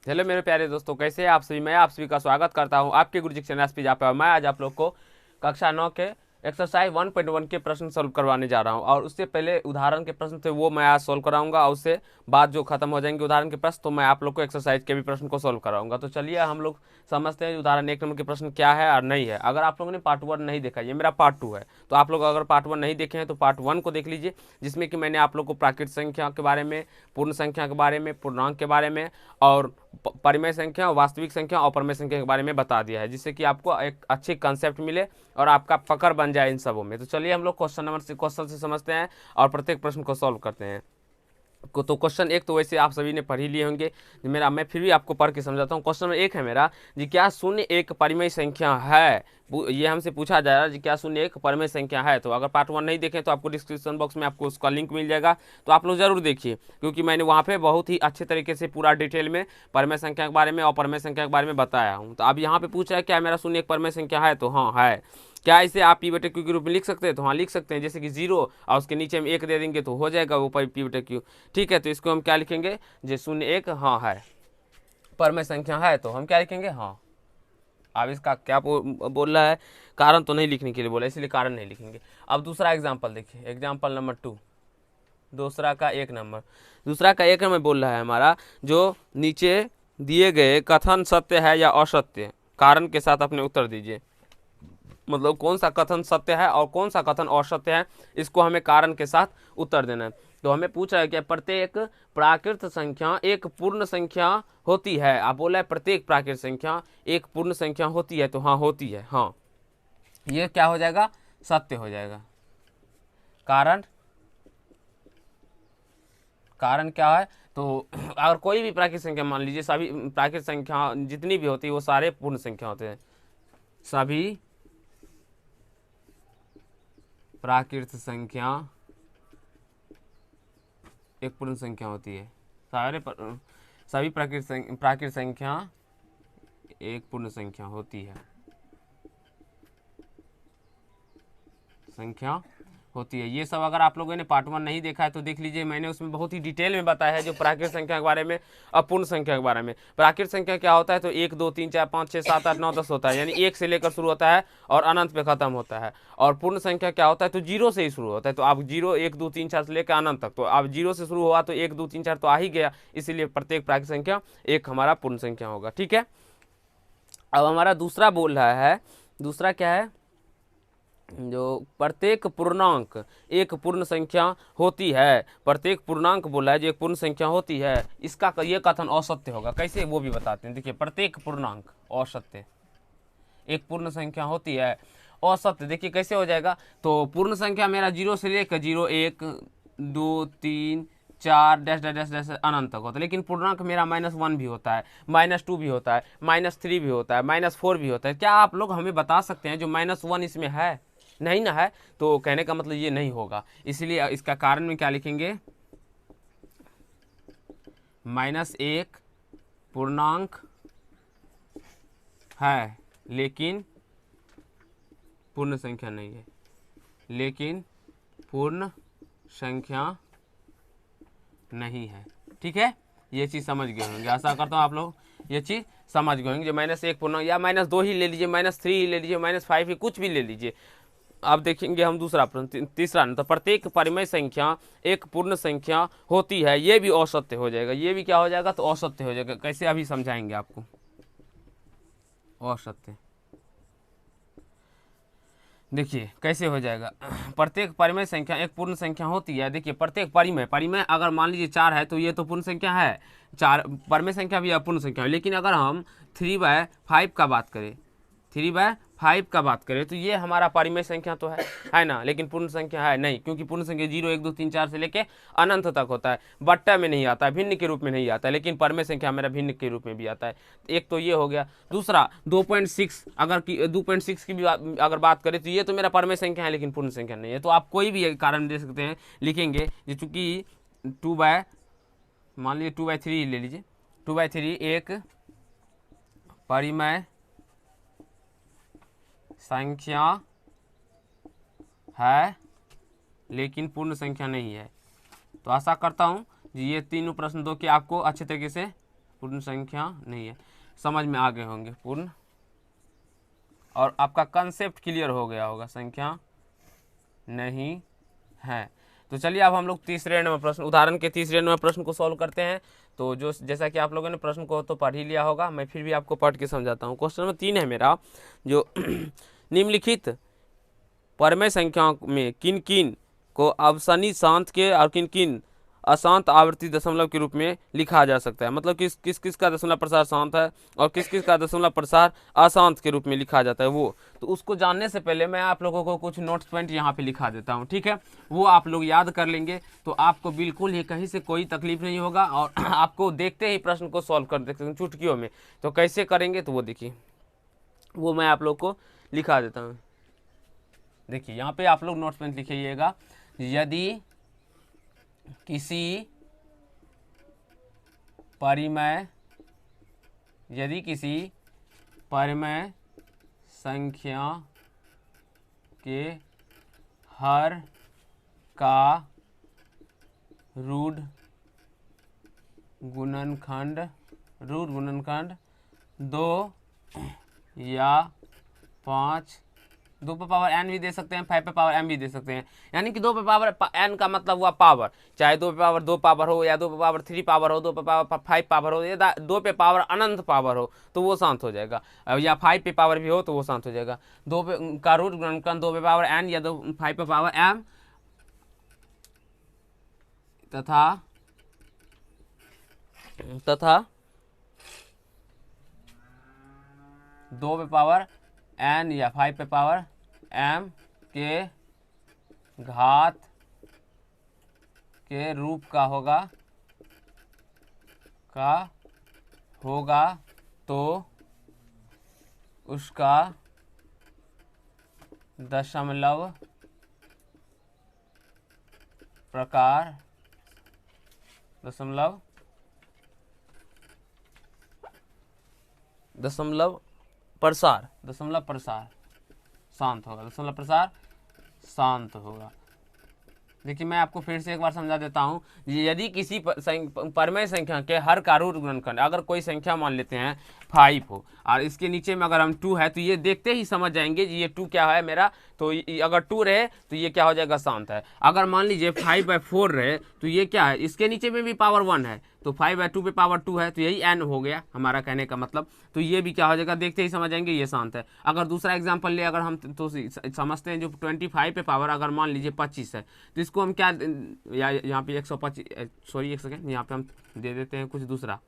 Hello मेरे प्यारे दोस्तों, कैसे हैं आप सभी। मैं आप सभी का स्वागत करता हूं आपके गुरुजी चैनल पे। जहाँ पे मैं आज आप लोग को कक्षा 9 के एक्सरसाइज 1.1 के प्रश्न सॉल्व करवाने जा रहा हूं। और उससे पहले उदाहरण के प्रश्न थे वो मैं आज सॉल्व कराऊंगा, और उससे बाद जो खत्म हो जाएंगे उदाहरण के प्रश्न तो मैं आप लोग को एक्सरसाइज के भी प्रश्न को सॉल्व कराऊंगा। तो चलिए हम लोग समझते हैं उदाहरण 1 नंबर के प्रश्न क्या है और नहीं है। अगर आप लोगों ने पार्ट 1 नहीं देखा, ये मेरा पार्ट 2 है, तो आप लोग अगर पार्ट 1 नहीं देखे हैं तो पार्ट 1 को देख लीजिए, जिसमें कि मैंने आप लोग को प्राकृत संख्या के बारे में, पूर्ण संख्या के बारे में, पूर्णांक के बारे में और परिमेय संख्या, वास्तविक संख्या और परमेय संख्या के बारे में बता दिया है, जिससे कि आपको एक अच्छी कंसेप्ट मिले और आपका पकड़ बन जाए इन सबों में। तो चलिए हम लोग क्वेश्चन से समझते हैं और प्रत्येक प्रश्न को सॉल्व करते हैं। तो क्वेश्चन 1 तो वैसे आप सभी ने पढ़ ही लिए होंगे, मैं फिर भी आपको पढ़ के समझाता हूँ। क्वेश्चन नंबर 1 है मेरा जी, क्या शून्य एक परिमेय संख्या है। ये हमसे पूछा जा रहा है जी, क्या शून्य एक परिमेय संख्या है। तो अगर पार्ट 1 नहीं देखें तो आपको डिस्क्रिप्शन बॉक्स में आपको उसका लिंक मिल जाएगा, तो आप लोग जरूर देखिए, क्योंकि मैंने वहाँ पे बहुत ही अच्छे तरीके से पूरा डिटेल में परिमेय संख्या के बारे में और परमेय संख्या के बारे में बताया हूँ। तो अब यहाँ पे पूछा है क्या मेरा शून्य एक परिमेय संख्या है, तो हाँ है। क्या इसे आप पी बटे क्यू के रूप में लिख सकते हैं, तो हाँ लिख सकते हैं। जैसे कि 0 और उसके नीचे हम 1 दे देंगे तो हो जाएगा वो पी बटे क्यू। ठीक है, तो इसको हम क्या लिखेंगे जी, शून्य एक हाँ है, परमेय संख्या है, तो हम क्या लिखेंगे हाँ। अब इसका क्या बोल रहा है, कारण तो नहीं लिखने के लिए बोला, इसलिए कारण नहीं लिखेंगे। अब दूसरा एग्जाम्पल देखिए, एग्जाम्पल नंबर 2, दूसरा का 1 नंबर। दूसरा का 1 नंबर बोल रहा है हमारा, जो नीचे दिए गए कथन सत्य है या असत्य, कारण के साथ अपने उत्तर दीजिए। मतलब कौन सा कथन सत्य है और कौन सा कथन असत्य है, इसको हमें कारण के साथ उत्तर देना है। तो हमें पूछ रहा है कि प्रत्येक प्राकृत संख्या एक पूर्ण संख्या होती है। आप बोला है प्रत्येक प्राकृत संख्या एक पूर्ण संख्या होती है, तो हाँ होती है, हाँ ये क्या हो जाएगा, सत्य हो जाएगा। कारण, कारण क्या है, तो अगर कोई भी प्राकृत संख्या मान लीजिए, सभी प्राकृत संख्या जितनी भी होती है वो सारे पूर्ण संख्या होते हैं। सभी प्राकृत संख्या एक पूर्ण संख्या होती है। सभी प्राकृत संख्या एक पूर्ण संख्या होती है, संख्या होती है। ये सब अगर आप लोगों ने पार्ट 1 नहीं देखा है तो देख लीजिए, मैंने उसमें बहुत ही डिटेल में बताया है, जो प्राकृत संख्या के बारे में और पूर्ण संख्या के बारे में। प्राकृत संख्या क्या होता है, तो 1 2 3 4 5 6 7 8 9 10 होता है, यानी 1 से लेकर शुरू होता है और अनंत पे खत्म होता है। और पूर्ण संख्या क्या होता है, तो 0 से ही शुरू होता है। तो आप 0 1 2 3 4 से लेकर अनंत तक, तो आप 0 से शुरू हुआ तो 1 2 3 4 तो आ ही गया, इसीलिए प्रत्येक प्राकृत संख्या एक हमारा पूर्ण संख्या होगा। ठीक है, अब हमारा दूसरा बोल रहा है, दूसरा क्या है, जो प्रत्येक पूर्णांक एक पूर्ण संख्या होती है। प्रत्येक पूर्णांक बोला है जो एक पूर्ण संख्या होती है, इसका ये कथन असत्य होगा। कैसे, वो भी बताते हैं। देखिए, प्रत्येक पूर्णांक असत्य, एक पूर्ण संख्या होती है असत्य। देखिए कैसे हो जाएगा, तो पूर्ण संख्या मेरा 0 से लेकर 0 1 2 3 4 डैश डैश डैश डैश अनंत तक होता है। लेकिन पूर्णांक मेरा -1 भी होता है, -2 भी होता है, -3 भी होता है, -4 भी होता है। क्या आप लोग हमें बता सकते हैं जो -1 इसमें है, नहीं ना है, तो कहने का मतलब ये नहीं होगा। इसलिए इसका कारण में क्या लिखेंगे, -1 पूर्णांक है लेकिन पूर्ण संख्या नहीं है, लेकिन पूर्ण संख्या नहीं है। ठीक है, ये चीज़ समझ गए होंगे, आशा करता हूँ आप लोग ये चीज़ समझ गए होंगे। जो -1 पूर्णांक या -2 ही ले लीजिए, -3 ही ले लीजिए, -5 ही, कुछ भी ले लीजिए। अब देखेंगे हम दूसरा प्रश्न, तीसरा न, तो प्रत्येक परिमेय संख्या एक पूर्ण संख्या होती है, ये भी असत्य हो जाएगा। ये भी क्या हो जाएगा, तो असत्य हो जाएगा। कैसे, अभी समझाएंगे आपको। असत्य देखिए कैसे हो जाएगा, प्रत्येक परिमेय संख्या एक पूर्ण संख्या होती है। देखिए प्रत्येक परिमेय, परिमेय अगर मान लीजिए 4 है तो ये तो पूर्ण संख्या है, 4 परिमेय संख्या भी अपूर्ण संख्या है। लेकिन अगर हम 3/5 का बात करें, 3/5 का बात करें, तो ये हमारा परिमेय संख्या तो है ना, लेकिन पूर्ण संख्या है नहीं, क्योंकि पूर्ण संख्या 0 1 2 3 4 से लेके अनंत तक होता है, बट्टा में नहीं आता है, भिन्न के रूप में नहीं आता है। लेकिन परिमेय संख्या मेरा भिन्न के रूप में भी आता है। एक तो ये हो गया। दूसरा 2.6, अगर 2.6 की भी अगर बात करें तो ये तो मेरा परिमेय संख्या है लेकिन पूर्ण संख्या नहीं है। तो आप कोई भी एक कारण दे सकते हैं, लिखेंगे चूंकि मान लीजिए 2/3 ले लीजिए, 2/3 एक परिमेय संख्या है लेकिन पूर्ण संख्या नहीं है। तो आशा करता हूँ ये तीनों प्रश्न 2 के आपको अच्छे तरीके से पूर्ण संख्या नहीं है। समझ में आ गए होंगे पूर्ण, और आपका कंसेप्ट क्लियर हो गया होगा, संख्या नहीं है। तो चलिए अब हम लोग तीसरे नंबर प्रश्न, उदाहरण के तीसरे नंबर प्रश्न को सॉल्व करते हैं। तो जो जैसा कि आप लोगों ने प्रश्न को तो पढ़ ही लिया होगा, मैं फिर भी आपको पढ़ के समझाता हूँ। क्वेश्चन नंबर 3 है मेरा, जो निम्नलिखित परमेय संख्याओं में किन किन को अवसनी शांत के और किन किन अशांत आवर्ती दशमलव के रूप में लिखा जा सकता है। मतलब किस किस का दशमलव प्रसार शांत है और किस किस का दशमलव प्रसार अशांत के रूप में लिखा जाता है वो। तो उसको जानने से पहले मैं आप लोगों को कुछ नोट्स पॉइंट यहाँ पे लिखा देता हूँ, ठीक है। वो आप लोग याद कर लेंगे तो आपको बिल्कुल ही कहीं से कोई तकलीफ नहीं होगा, और आपको देखते ही प्रश्न को सॉल्व कर देते हैं चुटकियों में। तो कैसे करेंगे तो वो देखिए, वो मैं आप लोग को लिखा देता हूँ। देखिए यहाँ पे आप लोग नोट्स पॉइंट लिखिएगा। यदि किसी परिमेय संख्या के हर का रूट गुणनखंड 2 या 5, 2 पे पावर n भी दे सकते हैं, 5 पे पावर m भी दे सकते हैं। यानी कि 2 पे पावर n का मतलब हुआ पावर, चाहे 2 पे पावर 2 पावर हो, या 2 पे पावर 3 पावर हो, 2 पे पावर 5 पावर हो, या 2 पे पावर अनंत पावर हो, तो वो शांत हो जाएगा। या 5 पे पावर भी हो तो वो शांत हो जाएगा। 2 पे का रूट गुणनखंड 2 पे पावर n या 5 पे पावर m तथा 2 पे पावर n या 5 पे पावर m के घात के रूप का होगा तो उसका दशमलव प्रकार दशमलव प्रसार शांत होगा। देखिए मैं आपको फिर से एक बार समझा देता हूँ। यदि किसी परमेय संख्या के हर का रूट गुणनखंड, अगर कोई संख्या मान लेते हैं 5 हो और इसके नीचे में अगर हम 2 है, तो ये देखते ही समझ जाएंगे जी ये 2 क्या है मेरा। तो अगर 2 रहे तो ये क्या हो जाएगा, शांत है। अगर मान लीजिए 5/4 रहे तो ये क्या है, इसके नीचे में भी पावर 1 है, तो 5/2 पे पावर 2 है, तो यही n हो गया हमारा कहने का मतलब। तो ये भी क्या हो जाएगा, देखते ही समझ जाएंगे ये शांत है। अगर दूसरा एग्जांपल ले, अगर हम तो समझते हैं जो 25 पे पावर अगर मान लीजिए 25 है, तो इसको हम क्या, यहाँ पे 125, सॉरी एक सेकेंड, यहाँ पे हम दे देते हैं कुछ दूसरा,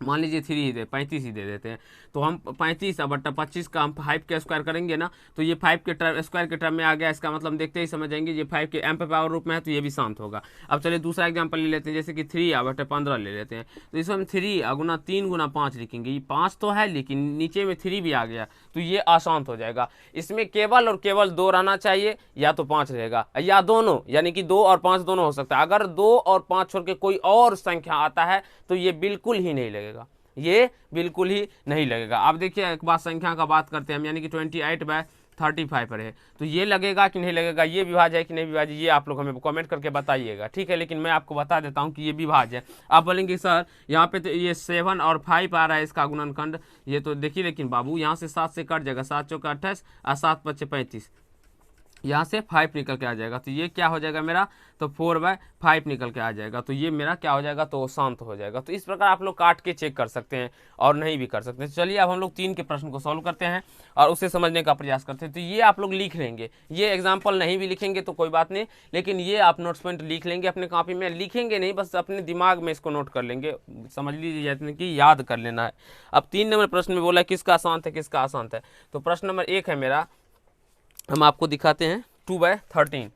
मान लीजिए 3 ही दे, 35 ही दे देते हैं। तो हम 35/25 का हम 5 के स्क्वायर करेंगे ना, तो ये 5 के स्क्वायर के टर्म में आ गया। इसका मतलब देखते ही समझ जाएंगे ये 5 के m पे पावर रूप में है, तो ये भी शांत होगा। अब चलिए दूसरा एग्जांपल ले लेते हैं, जैसे कि 3/15 ले लेते हैं। तो इसमें हम 3 × लिखेंगे। ये 5 तो है लेकिन नीचे में 3 भी आ गया, तो ये अशांत हो जाएगा। इसमें केवल और केवल 2 रहना चाहिए, या तो 5 रहेगा, या दोनों, यानी कि 2 और 5 दोनों हो सकता है। अगर 2 और 5 छोड़ के कोई और संख्या आता है तो ये बिल्कुल ही नहीं लगेगा, ये बिल्कुल ही नहीं लगेगा। अब देखिए एक बात संख्या का बात करते हैं हम, यानी कि 28/35 पर है, तो ये लगेगा कि नहीं लगेगा, ये विभाज्य है कि नहीं विभाज्य, ये आप लोग हमें कमेंट करके बताइएगा, ठीक है। लेकिन मैं आपको बता देता हूँ कि ये विभाज्य है। आप बोलेंगे सर यहाँ पे तो ये 7 और 5 आ रहा है इसका गुणनखंड, ये तो देखिए, लेकिन बाबू यहाँ से 7 से कट जाएगा, 7 चौका 28 और 7 पच्चे 35, यहाँ से 5 निकल के आ जाएगा, तो ये क्या हो जाएगा मेरा, तो 4/5 निकल के आ जाएगा, तो ये मेरा क्या हो जाएगा, तो शांत हो जाएगा। तो इस प्रकार आप लोग काट के चेक कर सकते हैं और नहीं भी कर सकते हैं। चलिए अब हम लोग 3 के प्रश्न को सॉल्व करते हैं और उसे समझने का प्रयास करते हैं। तो ये आप लोग लिख लेंगे, ये एग्जाम्पल नहीं भी लिखेंगे तो कोई बात नहीं, लेकिन ये आप नोट्स पॉइंट लिख लेंगे अपने कॉपी में। लिखेंगे नहीं, बस अपने दिमाग में इसको नोट कर लेंगे, समझ लीजिए कि याद कर लेना है। अब 3 नंबर प्रश्न में बोला किसका शांत है किसका अशांत है। तो प्रश्न नंबर 1 है मेरा, हम आपको दिखाते हैं 2/13,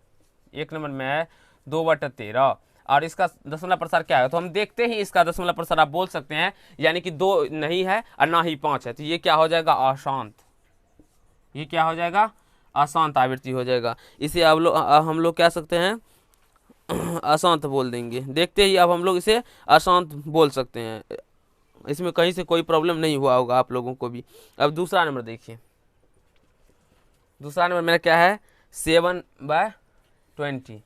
1 नंबर में है 2/13, और इसका दशमलव प्रसार क्या है, तो हम देखते ही इसका दशमलव प्रसार आप बोल सकते हैं, यानी कि 2 नहीं है और ना ही 5 है, तो ये क्या हो जाएगा, अशांत। ये क्या हो जाएगा, अशांत आवृत्ति हो जाएगा। इसे हम लोग कह सकते हैं अशांत बोल देंगे। देखते ही अब हम लोग इसे अशांत बोल सकते हैं, इसमें कहीं से कोई प्रॉब्लम नहीं हुआ होगा आप लोगों को भी। अब दूसरा नंबर देखिए, दूसरा नंबर मेरा क्या है, 7/20।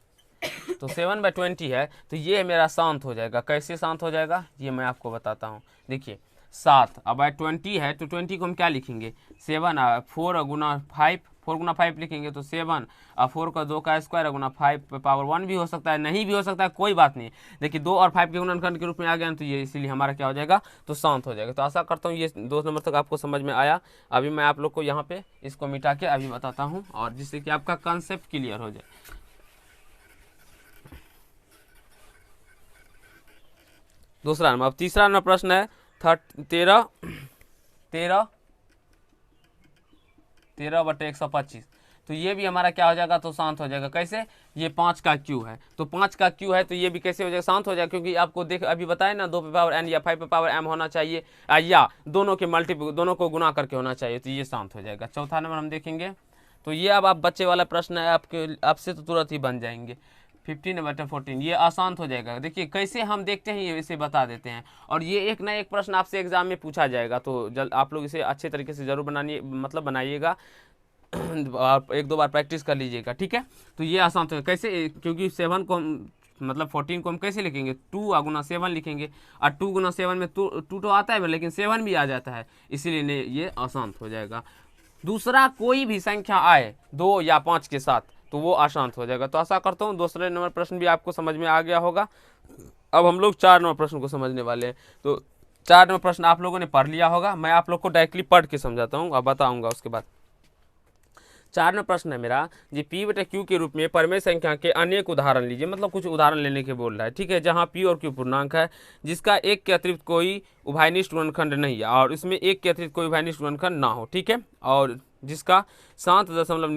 तो 7/20 है, तो ये मेरा शांत हो जाएगा। कैसे शांत हो जाएगा ये मैं आपको बताता हूँ। देखिए 7 अब 20 है, तो 20 को हम क्या लिखेंगे 7 4 गुना 5, 4 गुना 5 लिखेंगे तो 7 और 4 का 2 का स्क्वायर गुना 5 पे पावर 1 भी हो सकता है, नहीं भी हो सकता है, कोई बात नहीं। देखिए 2 और 5 के गुणनखंड के रूप में आ गया, तो ये इसीलिए हमारा क्या हो जाएगा तो शांत हो जाएगा। तो आशा करता हूँ ये 2 नंबर तक आपको समझ में आया। अभी मैं आप लोग को यहाँ पे इसको मिटा के अभी बताता हूँ, और जिससे कि आपका कंसेप्ट क्लियर हो जाए। दूसरा नंबर। अब तीसरा नंबर प्रश्न है 13 बटे 125। तो ये भी हमारा क्या हो जाएगा तो शांत हो जाएगा। कैसे, ये 5 का क्यू है, तो 5 का क्यू है, तो ये भी कैसे हो जाएगा शांत हो जाएगा, क्योंकि आपको देख अभी बताया ना 2 पे पावर n या 5 पे पावर m होना चाहिए, या दोनों के मल्टीपल, दोनों को गुना करके होना चाहिए, तो ये शांत हो जाएगा। चौथा नंबर हम देखेंगे, तो ये अब आप बच्चे वाला प्रश्न है, आपसे तो तुरंत ही बन जाएंगे। 15/14 ये आसान हो जाएगा। देखिए कैसे हम देखते हैं, ये इसे बता देते हैं, और ये एक ना एक प्रश्न आपसे एग्जाम में पूछा जाएगा, तो आप लोग इसे अच्छे तरीके से जरूर बनाइएगा। आप 1-2 बार प्रैक्टिस कर लीजिएगा, ठीक है। तो ये आसान तो है कैसे, क्योंकि 7 को मतलब 14 को हम कैसे लिखेंगे 2 गुना 7 लिखेंगे, और 2 गुना 7 में 2 तो आता है लेकिन 7 भी आ जाता है, इसीलिए ये आसान हो जाएगा। दूसरा कोई भी संख्या आए 2 या 5 के साथ तो वो अशांत हो जाएगा। तो आशा करता हूँ दूसरे नंबर प्रश्न भी आपको समझ में आ गया होगा। अब हम लोग 4 नंबर प्रश्न को समझने वाले हैं। तो 4 नंबर प्रश्न आप लोगों ने पढ़ लिया होगा, मैं आप लोग को डायरेक्टली पढ़ के समझाता हूँ, अब बताऊँगा उसके बाद। 4 नंबर प्रश्न है मेरा जी, P/Q के रूप में परमेय संख्या के अनेक उदाहरण लीजिए, मतलब कुछ उदाहरण लेने के बोल रहा है, ठीक है, जहाँ P और Q पूर्णांक है, जिसका 1 के अतिरिक्त कोई उभयनिष्ठ गुणनखंड नहीं है, और इसमें 1 के अतिरिक्त कोई उभयनिष्ठ गुणनखंड ना हो, ठीक है, और जिसका शांत दशमलव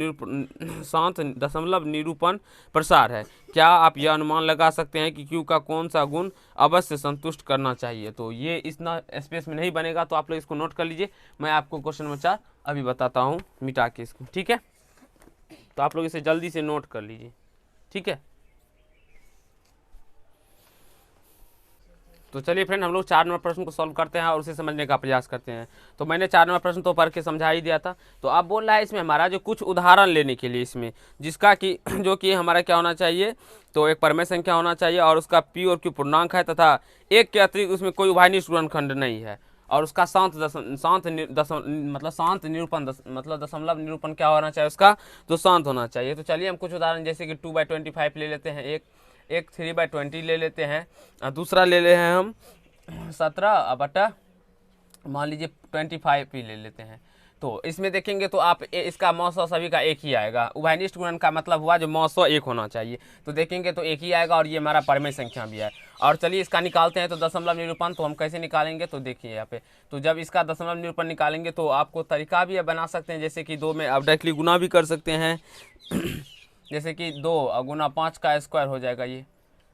निरूपण प्रसार है। क्या आप यह अनुमान लगा सकते हैं कि Q का कौन सा गुण अवश्य संतुष्ट करना चाहिए। तो ये इतना स्पेस में नहीं बनेगा, तो आप लोग इसको नोट कर लीजिए। मैं आपको क्वेश्चन नंबर 4 अभी बताता हूँ मिटा के इसको, ठीक है। तो आप लोग इसे जल्दी से नोट कर लीजिए, ठीक है। तो चलिए फ्रेंड, हम लोग 4 नंबर प्रश्न को सॉल्व करते हैं और उसे समझने का प्रयास करते हैं। तो मैंने 4 नंबर प्रश्न तो पढ़ के समझा ही दिया था। तो अब बोल रहा है इसमें हमारा जो कुछ उदाहरण लेने के लिए, इसमें जिसका कि जो कि हमारा क्या होना चाहिए, तो एक परमेय संख्या होना चाहिए, और उसका P और Q पूर्णांक है, तथा 1 के अतिरिक्त उसमें कोई उभयनिष्ठ गुणनखंड नहीं है, और उसका शांत निरूपण मतलब दशमलव निरूपण क्या होना चाहिए उसका, तो शांत होना चाहिए। तो चलिए हम कुछ उदाहरण, जैसे कि 2/25 ले लेते हैं, एक 3/20 ले लेते हैं, दूसरा ले ले हैं हम 17 बटा मान लीजिए 25 ही ले लेते हैं। तो इसमें देखेंगे तो आप इसका मौसौ सभी का एक ही आएगा। उभयनिष्ठ गुणन का मतलब हुआ जो मौसौ एक होना चाहिए, तो देखेंगे तो एक ही आएगा, और ये हमारा परमेय संख्या भी है। और चलिए इसका निकालते हैं, तो दशमलव निरूपण तो हम कैसे निकालेंगे, तो देखिए यहाँ पे, तो जब इसका दशमलव निरूपण निकालेंगे तो आपको तरीका भी बना सकते हैं, जैसे कि 2 में आप डायरेक्टली गुना भी कर सकते हैं जैसे कि 2 गुना 5 का स्क्वायर हो जाएगा ये,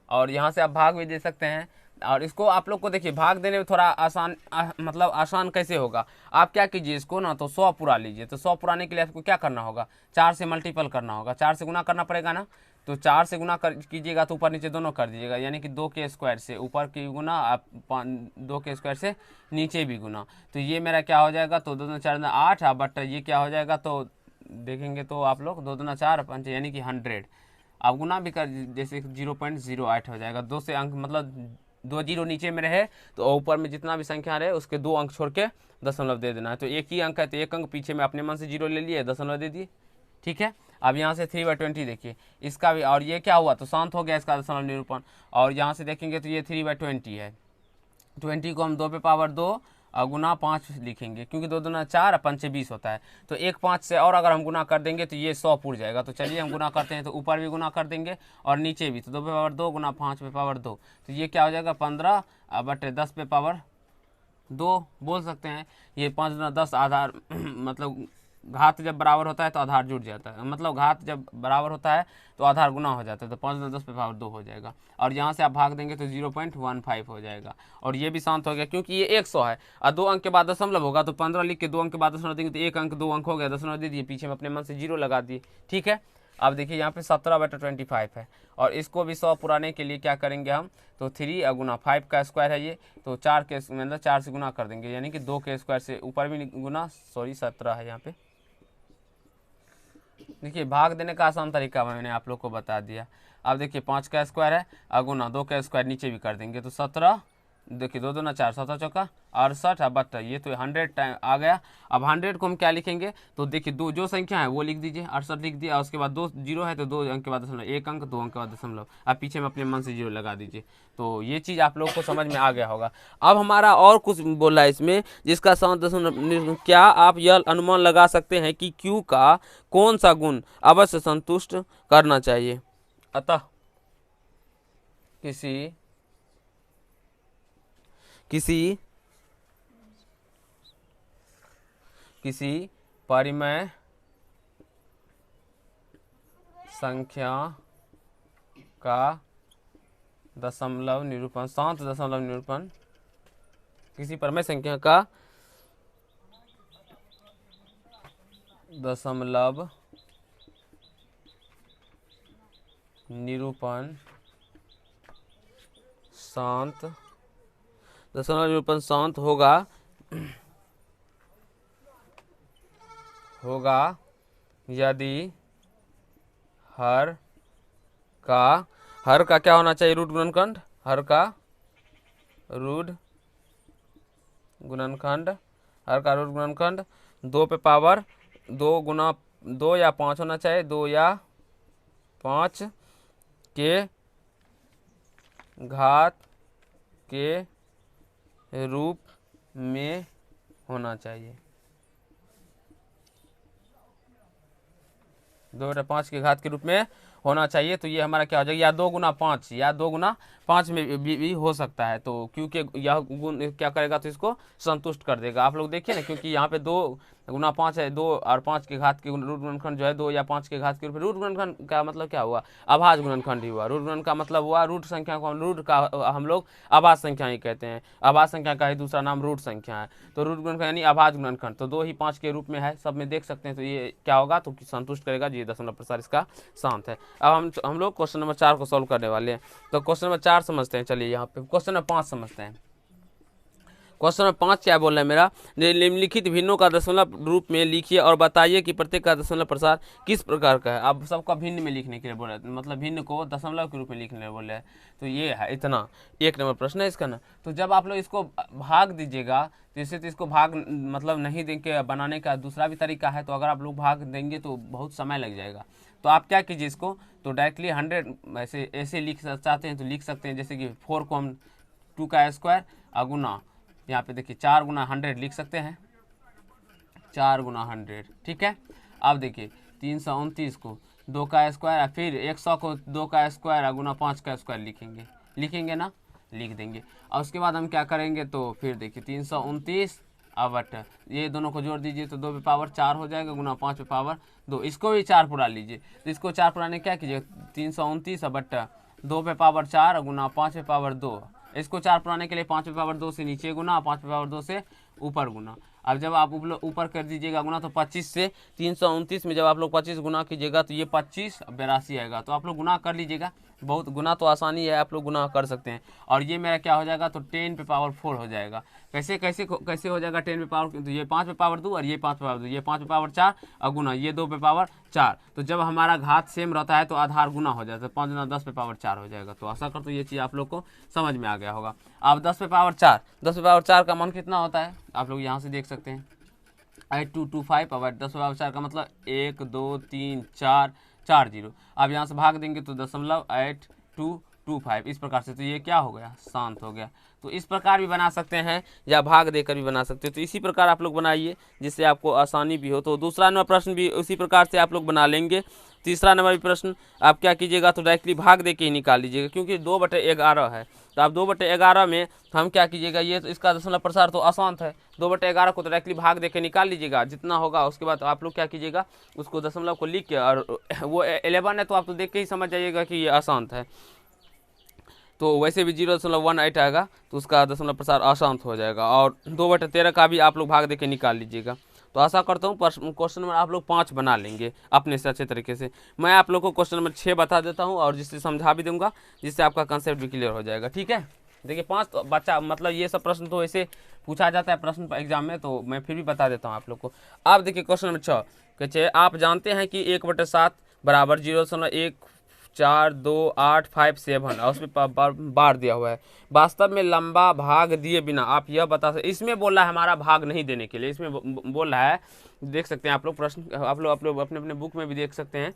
और यहाँ से आप भाग भी दे सकते हैं। और इसको आप लोग को देखिए भाग देने में थोड़ा आसान मतलब आसान कैसे होगा, आप क्या कीजिए इसको ना, तो 100 पूरा लीजिए। तो 100 पुराने के लिए आपको क्या करना होगा, 4 से मल्टीपल करना होगा, 4 से गुना करना पड़ेगा ना। तो 4 से गुना कीजिएगा तो ऊपर नीचे दोनों कर दीजिएगा, यानी कि 2 के स्क्वायर से ऊपर की गुना, 2 के स्क्वायर से नीचे भी गुना। तो ये मेरा क्या हो जाएगा, तो 2 4 8 बट ये क्या हो जाएगा, तो देखेंगे तो आप लोग 2 2 4 5 यानी कि 100। आप गुना भी कर, जैसे 0.08 हो जाएगा। 2 से अंक मतलब 2 जीरो नीचे में रहे तो ऊपर में जितना भी संख्या रहे उसके 2 अंक छोड़ के दशमलव दे देना है। तो एक ही अंक है तो एक अंक पीछे में अपने मन से 0 ले लिए, दशमलव दे दिए, ठीक है। अब यहाँ से 3/20 देखिए इसका भी, और ये क्या हुआ, तो शांत हो गया इसका दशमलव निरूपण। और यहाँ से देखेंगे तो ये 3/20 है, 20 को हम 2 पे पावर 2 और गुना 5 लिखेंगे, क्योंकि 2 दूना 4 और 5 20 होता है। तो 1 5 से और अगर हम गुना कर देंगे तो ये 100 पूर जाएगा। तो चलिए हम गुना करते हैं, तो ऊपर भी गुना कर देंगे और नीचे भी, तो 2 पे पावर 2 गुना 5 पे पावर 2, तो ये क्या हो जाएगा 15 बटे 10 पे पावर 2 बोल सकते हैं। ये 5 गुना 10 आधार मतलब घात जब बराबर होता है तो आधार जुड़ जाता है, मतलब घात जब बराबर होता है तो आधार गुना हो जाता है, तो 5 10 पे पावर 2 हो जाएगा। और यहाँ से आप भाग देंगे तो 0.15 हो जाएगा, और ये भी शांत हो गया, क्योंकि ये 100 है और 2 अंक के बाद दशमलव होगा, तो 15 लिख के 2 अंक के बाद दशमलव देंगे तो 1 अंक 2 अंक हो गया, दशमलव दे दिए, पीछे में अपने मन से 0 लगा दिए, ठीक है। अब देखिए यहाँ पे 17/25 है, और इसको भी 100 पुराने के लिए क्या करेंगे हम, तो 3 गुना 5 का स्क्वायर है ये, तो 4 के मतलब 4 से गुना कर देंगे, यानी कि 2 के स्क्वायर से ऊपर भी गुना, सॉरी 17 है यहाँ पे। देखिए भाग देने का आसान तरीका मैंने आप लोग को बता दिया। अब देखिए 5 का स्क्वायर है, अगुना 2 का स्क्वायर नीचे भी कर देंगे तो 17, देखिए 2 दूना 4, 17 चौका 68। अब बट ये तो 100 टाइम आ गया। अब 100 को हम क्या लिखेंगे, तो देखिए दो जो संख्या है वो लिख दीजिए, 68 लिख दिया, और उसके बाद 2 जीरो है तो 2 अंक के बाद दशमलव, 1 अंक 2 अंक के बाद दशमलव, अब पीछे में अपने मन से जीरो लगा दीजिए। तो ये चीज़ आप लोग को समझ में आ गया होगा। अब हमारा और कुछ बोला है इसमें, जिसका सात दशमलव, क्या आप यह अनुमान लगा सकते हैं कि क्यू का कौन सा गुण अवश्य संतुष्ट करना चाहिए। अतः किसी परिमेय संख्या का दशमलव निरूपण, सात दशमलव निरूपण, किसी परिमेय संख्या का दशमलव निरूपण शांत, दशमलव निरूपण शांत होगा यदि हर का क्या होना चाहिए, रूट गुणनखंड, हर का रूट गुणनखंड 2 पे पावर 2 गुना 2 या 5 होना चाहिए, 2 या 5 के घात के रूप में होना चाहिए, 2/5 के घात के रूप में होना चाहिए। तो ये हमारा क्या हो जाएगा, या 2 गुना 5 या 2 गुना 5 में भी हो सकता है। तो क्योंकि यह गुण क्या करेगा, तो इसको संतुष्ट कर देगा। आप लोग देखिए ना, क्योंकि यहाँ पे 2 गुना 5 है, 2 और 5 के घात के रूट गुणनखंड जो है 2 या 5 के घात के रूप में, रूट गुणनखंड का मतलब क्या हुआ, आभाज गुणनखंड ही हुआ। रूट गुणन का मतलब हुआ रूट संख्या को हम लोग आभाज संख्या ही कहते हैं। आभाज संख्या का ही दूसरा नाम रूट संख्या है। तो रूट गुणनखंड यानी आभाज गुणनखंड, तो 2 ही 5 के रूप में है, सब में देख सकते हैं। तो ये क्या होगा, तो संतुष्ट करेगा, ये दशमलव प्रसार इसका शांत है। अब हम लोग क्वेश्चन नंबर 4 को सॉल्व करने वाले हैं। तो क्वेश्चन नंबर 4 समझते हैं। चलिए यहाँ पे क्वेश्चन नंबर 5 समझते हैं। क्वेश्चन नंबर 5 क्या बोल रहा है मेरा, निम्नलिखित भिन्नों का दशमलव रूप में लिखिए और बताइए कि प्रत्येक का दशमलव प्रसार किस प्रकार का है। अब सबका भिन्न में लिखने के लिए बोला है, मतलब भिन्न को दशमलव के रूप में लिखने के लिए बोले हैं। तो ये है इतना, 1 नंबर प्रश्न है इसका ना। तो जब आप लोग इसको भाग दीजिएगा, जैसे तो इसको भाग मतलब नहीं देंगे, बनाने का दूसरा भी तरीका है। तो अगर आप लोग भाग देंगे तो बहुत समय लग जाएगा। तो आप क्या कीजिए, इसको तो डायरेक्टली 100 ऐसे लिख चाहते हैं तो लिख सकते हैं। जैसे कि 4 को हम 2 का स्क्वायर अगुना, यहाँ पे देखिए 4 गुना 100 लिख सकते हैं, 4 गुना 100, ठीक है। अब देखिए 329 को 2 का स्क्वायर, फिर 100 को 2 का स्क्वायर अगुना 5 का स्क्वायर लिखेंगे ना, लिख देंगे। और उसके बाद हम क्या करेंगे, तो फिर देखिए 329 अब बट ये दोनों को जोड़ दीजिए तो 2 पे पावर 4 हो जाएगा, गुना 5 पे पावर 2, इसको भी 4 पुरा लीजिए। तो इसको 4 पुराने क्या कीजिए, 329 बट 2 पे पावर 4 गुना 5 पे पावर 2, इसको 4 पुराने के लिए 5 पे पावर 2 से नीचे गुना, 5 पे पावर 2 से ऊपर गुना। अब जब आप ऊपर कर दीजिएगा गुना, तो 25 से 329 में जब आप लोग 25 गुना कीजिएगा तो ये 25 82 आएगा। तो आप लोग गुना कर लीजिएगा, बहुत गुना तो आसानी है, आप लोग गुना कर सकते हैं। और ये मेरा क्या हो जाएगा, तो 10 पे पावर 4 हो जाएगा। कैसे हो जाएगा 10 पे पावर, तो ये 5 पे पावर 2 और ये 5 पे पावर 2, ये 5 पे पावर 4 और गुना ये 2 पे पावर 4। तो जब हमारा घात सेम रहता है तो आधार गुना हो जाता है, 5 गुना 10 पे पावर 4 हो जाएगा। तो आशा कर तो ये चीज़ आप लोग को समझ में आ गया होगा। अब 10 पे पावर 4 का मान कितना होता है, आप लोग यहाँ से देख सकते हैं 8225। अब 10 पे पावर 4 का मतलब 1 2 3 4 4 जीरो। अब यहाँ से भाग देंगे तो 0.8225 इस प्रकार से। तो ये क्या हो गया, शांत हो गया। तो इस प्रकार भी बना सकते हैं या भाग देकर भी बना सकते हैं। तो इसी प्रकार आप लोग बनाइए जिससे आपको आसानी भी हो। तो दूसरा नंबर प्रश्न भी उसी प्रकार से आप लोग बना लेंगे। तीसरा नंबर प्रश्न आप क्या कीजिएगा, तो डायरेक्टली भाग दे के ही निकाल लीजिएगा, क्योंकि 2/11 है। तो आप 2/11 में हम क्या कीजिएगा, ये तो इसका दशमलव प्रसार तो अशांत है, 2/11 को तो डायरेक्टली भाग दे के निकाल लीजिएगा जितना होगा। उसके बाद आप लोग क्या कीजिएगा, उसको दशमलव को लिख के, और वो 11 है तो आप तो देख के ही समझ जाइएगा कि ये अशांत है। तो वैसे भी 0.18 आएगा तो उसका दशमलव प्रसार अशांत हो जाएगा। और 2/13 का भी आप लोग भाग दे के निकाल लीजिएगा। तो आशा करता हूँ क्वेश्चन नंबर आप लोग 5 बना लेंगे अपने से अच्छे तरीके से। मैं आप लोग को क्वेश्चन नंबर 6 बता देता हूँ और जिससे समझा भी दूंगा, जिससे आपका कंसेप्ट भी क्लियर हो जाएगा, ठीक है। देखिए 5 तो बच्चा मतलब ये सब प्रश्न तो ऐसे पूछा जाता है प्रश्न एग्जाम में, तो मैं फिर भी बता देता हूँ आप लोग को। आप देखिए क्वेश्चन नंबर 6 कहते हैं, आप जानते हैं कि 1/7 बराबर 0.1 4 2 8 5 7 और उसमें बार दिया हुआ है। वास्तव में लंबा भाग दिए बिना आप यह बता सकते, इसमें बोल रहा है हमारा भाग नहीं देने के लिए, इसमें बोल रहा है, देख सकते हैं आप लोग प्रश्न, आप लोग अपने अपने बुक में भी देख सकते हैं,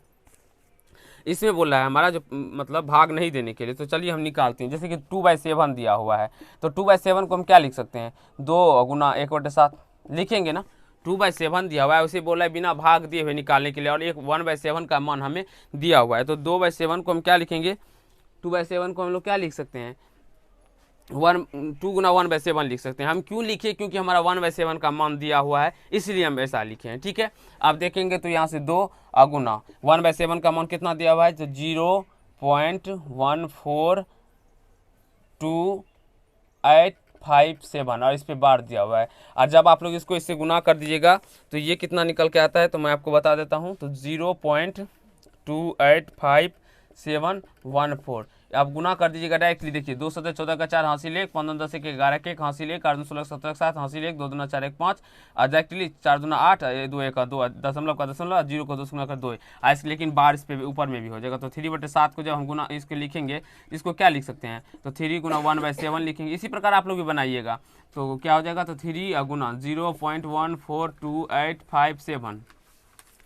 इसमें बोल रहा है हमारा जो मतलब भाग नहीं देने के लिए। तो चलिए हम निकालते हैं, जैसे कि 2/7 दिया हुआ है, तो 2/7 को हम क्या लिख सकते हैं, 2 गुना 1/7 लिखेंगे ना। 2/7 दिया हुआ है, उसे बोला है बिना भाग दिए हुए निकालने के लिए, और एक 1/7 का मान हमें दिया हुआ है, तो 2/7 को हम क्या लिखेंगे, 2/7 को हम लोग क्या लिख सकते हैं, 2 गुना 1/7 लिख सकते हैं। हम क्यों लिखे, क्योंकि हमारा 1/7 का मान दिया हुआ है, इसलिए हम ऐसा लिखे हैं। ठीक है, आप देखेंगे तो यहाँ से 2 गुना 1/7 का मान कितना दिया हुआ है, तो 0.142857 और इस पे बार दिया हुआ है। और जब आप लोग इसको इससे गुना कर दीजिएगा तो ये कितना निकल के आता है, तो मैं आपको बता देता हूँ, तो 0.28514। आप गुना कर दीजिएगा डायरेक्टली, देखिए 2 7 14 का 4 हासिल 1, 15 10 1 11 के 1 हासिल 1, 8 16 17 7 हासिल 1, 2 दूना 4 1 5 और डायरेक्टली 4 दूना 8, 2 1 2 दशमलव का दशमलव, 0 को 2 गुना कर 2 आज, लेकिन बार इस पे ऊपर में भी हो जाएगा। तो 3/7 को जब हम गुना इसके लिखेंगे, इसको क्या लिख सकते हैं, तो 3 गुना 1/7 लिखेंगे। इसी प्रकार आप लोग भी बनाइएगा, तो क्या हो जाएगा, तो 3 गुना 0.142857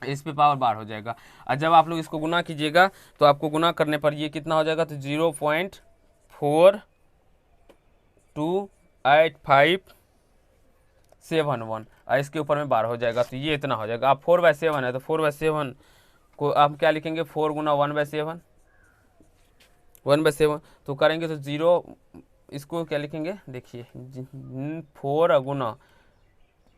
इस पे पावर बार हो जाएगा। और जब आप लोग इसको गुना कीजिएगा तो आपको गुना करने पर ये कितना हो जाएगा, तो 0.428571 और इसके ऊपर में बार हो जाएगा, तो ये इतना हो जाएगा। अब 4/7 है, तो 4/7 को आप क्या लिखेंगे, 4 गुना 1/7 तो करेंगे तो 0, इसको क्या लिखेंगे, देखिए 4 गुना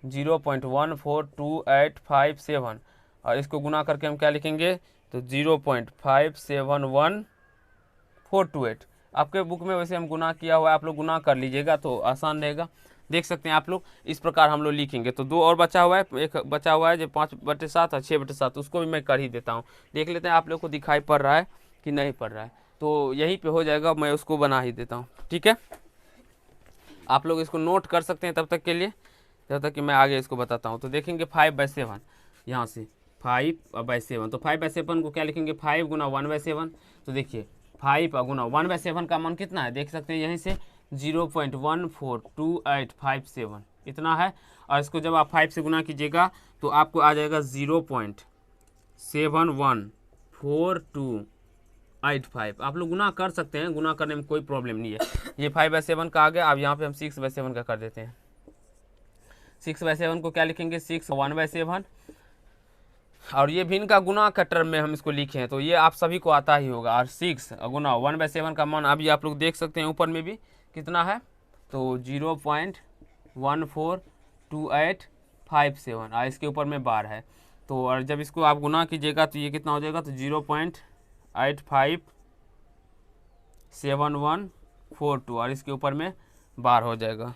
0.142857 और इसको गुना करके हम क्या लिखेंगे, तो 0.571428। आपके बुक में वैसे हम गुना किया हुआ है, आप लोग गुना कर लीजिएगा तो आसान रहेगा। देख सकते हैं आप लोग, इस प्रकार हम लोग लिखेंगे। तो 2 और बचा हुआ है, एक बचा हुआ है जो 5/7 और 6/7, उसको भी मैं कर ही देता हूँ। देख लेते हैं आप लोग को दिखाई पड़ रहा है कि नहीं पड़ रहा है, तो यहीं पे हो जाएगा, मैं उसको बना ही देता हूँ। ठीक है, आप लोग इसको नोट कर सकते हैं तब तक के लिए, जब तक कि मैं आगे इसको बताता हूँ। तो देखेंगे 5/7, यहाँ से 5/7, तो 5/7 को क्या लिखेंगे, 5 गुना 1/7। तो देखिए 5 गुना 1/7 का मान कितना है, देख सकते हैं यहीं से 0.142857 इतना है। और इसको जब आप 5 से गुना कीजिएगा तो आपको आ जाएगा 0.714285। आप लोग गुना कर सकते हैं, गुना करने में कोई प्रॉब्लम नहीं है। ये 5/7 का आ गया। अब यहाँ पे हम 6/7 का कर देते हैं। 6/7 को क्या लिखेंगे, 6 1/7 और ये भी इनका गुना का टर्म में हम इसको लिखे हैं, तो ये आप सभी को आता ही होगा। और 6 गुना 1/7 का मान अभी आप लोग देख सकते हैं ऊपर में भी कितना है, तो 0.142857 और इसके ऊपर में बार है। तो और जब इसको आप गुना कीजिएगा तो ये कितना हो जाएगा, तो 0.857142 और इसके ऊपर में बार हो जाएगा।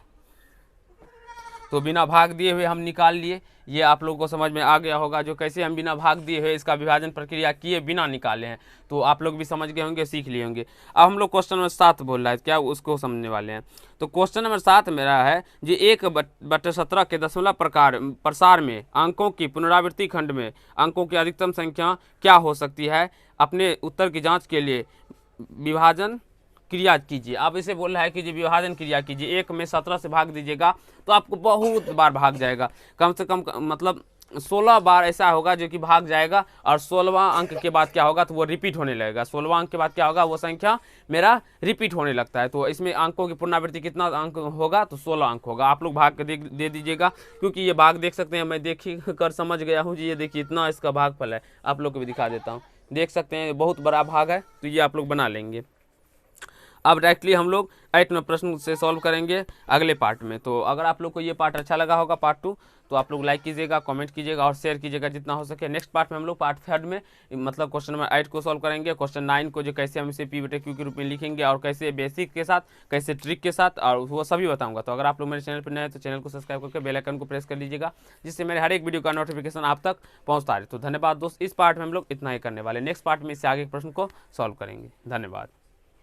तो बिना भाग दिए हुए हम निकाल लिए। ये आप लोगों को समझ में आ गया होगा, जो कैसे हम बिना भाग दिए हुए इसका विभाजन प्रक्रिया किए बिना निकाले हैं, तो आप लोग भी समझ गए होंगे, सीख लिए होंगे। अब हम लोग क्वेश्चन नंबर 7 बोल रहा है, क्या उसको समझने वाले हैं। तो क्वेश्चन नंबर 7 मेरा है, जो 1/17 के दशमलव प्रसार में अंकों की पुनरावृत्ति खंड में अंकों की अधिकतम संख्या क्या हो सकती है, अपने उत्तर की जाँच के लिए विभाजन क्रिया कीजिए। अब इसे बोल रहा है कि जो विभाजन क्रिया कीजिए, 1 में 17 से भाग दीजिएगा तो आपको बहुत बार भाग जाएगा, कम से कम मतलब 16 बार ऐसा होगा जो कि भाग जाएगा। और 16वां अंक के बाद क्या होगा, तो वो रिपीट होने लगेगा। 16वां अंक के बाद क्या होगा, वो संख्या मेरा रिपीट होने लगता है। तो इसमें अंकों की पुनरावृत्ति कितना अंक होगा, तो 16 अंक होगा। आप लोग भाग दे दीजिएगा, क्योंकि ये भाग देख सकते हैं, मैं देख कर समझ गया हूँ जी। ये देखिए इतना इसका भागफल है, आप लोग को भी दिखा देता हूँ, देख सकते हैं बहुत बड़ा भाग है, तो ये आप लोग बना लेंगे। अब डायरेक्टली हम लोग 8 में प्रश्न से सॉल्व करेंगे अगले पार्ट में। तो अगर आप लोग को ये पार्ट अच्छा लगा होगा, पार्ट 2, तो आप लोग लाइक कीजिएगा, कमेंट कीजिएगा और शेयर कीजिएगा जितना हो सके। नेक्स्ट पार्ट में हम लोग पार्ट 3 में मतलब क्वेश्चन नंबर 8 को सॉल्व करेंगे। क्वेश्चन 9 को जो कैसे हम इसे P/Q के रूप में लिखेंगे और कैसे बेसिक के साथ, कैसे ट्रिक के साथ, और वो सभी बताऊंगा। तो अगर आप लोग मेरे चैनल पर नए हैं तो चैनल को सब्सक्राइब करके बेल आइकन को प्रेस कर लीजिएगा, जिससे मेरे हर एक वीडियो का नोटिफिकेशन आप तक पहुँचता रहे। तो धन्यवाद दोस्त, इस पार्ट में हम लोग इतना ही करने वाले। नेक्स्ट पार्ट में इससे आगे प्रश्न को सॉल्व करेंगे। धन्यवाद।